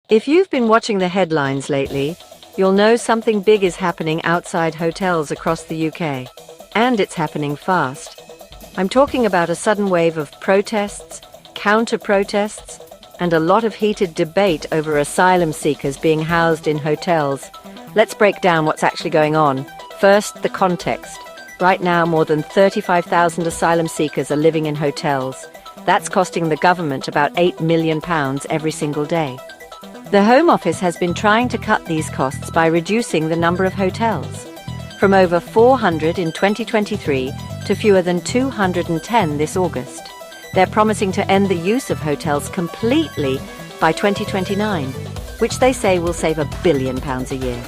If you've been watching the headlines lately, you'll know something big is happening outside hotels across the UK. And it's happening fast. I'm talking about a sudden wave of protests, counter-protests, and a lot of heated debate over asylum seekers being housed in hotels. Let's break down what's actually going on. First, the context. Right now, more than 35,000 asylum seekers are living in hotels. That's costing the government about £8 million every single day. The Home Office has been trying to cut these costs by reducing the number of hotels, from over 400 in 2023 to fewer than 210 this August. They're promising to end the use of hotels completely by 2029, which they say will save £1 billion a year.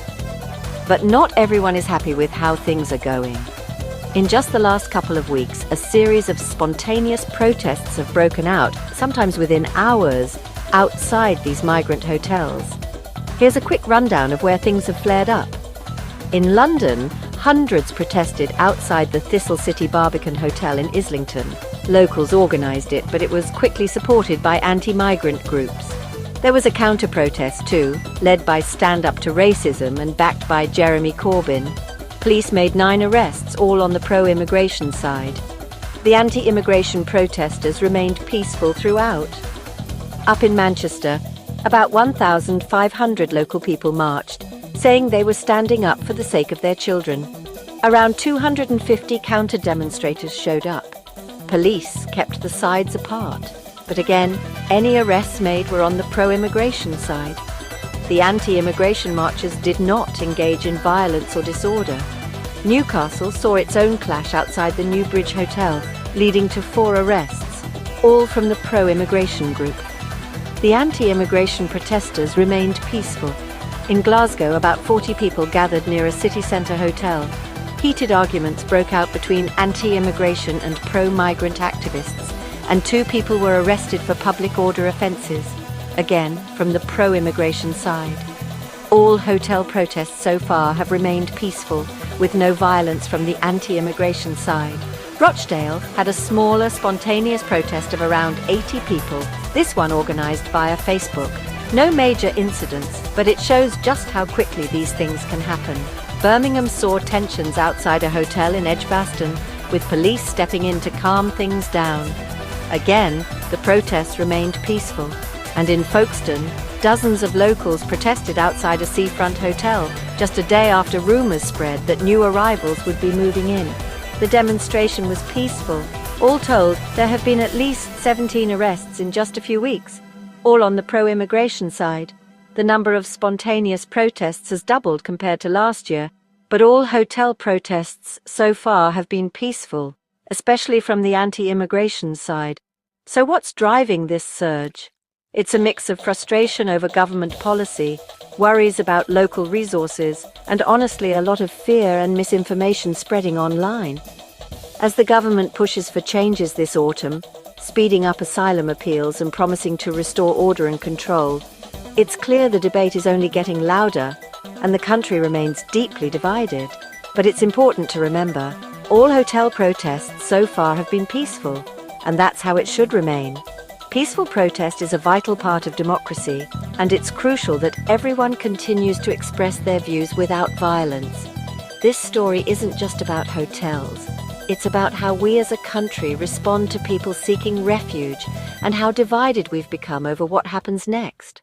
But not everyone is happy with how things are going. In just the last couple of weeks, a series of spontaneous protests have broken out, sometimes within hours, outside these migrant hotels. Here's a quick rundown of where things have flared up. In London, hundreds protested outside the Thistle City Barbican Hotel in Islington. Locals organised it, but it was quickly supported by anti-migrant groups. There was a counter-protest too, led by Stand Up to Racism and backed by Jeremy Corbyn. Police made 9 arrests, all on the pro-immigration side. The anti-immigration protesters remained peaceful throughout. Up in Manchester, about 1,500 local people marched, saying they were standing up for the sake of their children. Around 250 counter-demonstrators showed up. Police kept the sides apart, but again, any arrests made were on the pro-immigration side. The anti-immigration marchers did not engage in violence or disorder. Newcastle saw its own clash outside the Newbridge Hotel, leading to 4 arrests, all from the pro-immigration group. The anti-immigration protesters remained peaceful. In Glasgow, about 40 people gathered near a city centre hotel. Heated arguments broke out between anti-immigration and pro-migrant activists, and 2 people were arrested for public order offences, again from the pro-immigration side. All hotel protests so far have remained peaceful, with no violence from the anti-immigration side. Rochdale had a smaller, spontaneous protest of around 80 people, this one organised via Facebook. No major incidents, but it shows just how quickly these things can happen. Birmingham saw tensions outside a hotel in Edgbaston, with police stepping in to calm things down. Again, the protests remained peaceful, and in Folkestone, dozens of locals protested outside a seafront hotel, just a day after rumours spread that new arrivals would be moving in. The demonstration was peaceful. All told, there have been at least 17 arrests in just a few weeks, all on the pro-immigration side. The number of spontaneous protests has doubled compared to last year, but all hotel protests so far have been peaceful, especially from the anti-immigration side. So what's driving this surge? It's a mix of frustration over government policy, worries about local resources, and honestly a lot of fear and misinformation spreading online. As the government pushes for changes this autumn, speeding up asylum appeals and promising to restore order and control, it's clear the debate is only getting louder and the country remains deeply divided. But it's important to remember, all hotel protests so far have been peaceful, and that's how it should remain. Peaceful protest is a vital part of democracy, and it's crucial that everyone continues to express their views without violence. This story isn't just about hotels. It's about how we as a country respond to people seeking refuge and how divided we've become over what happens next.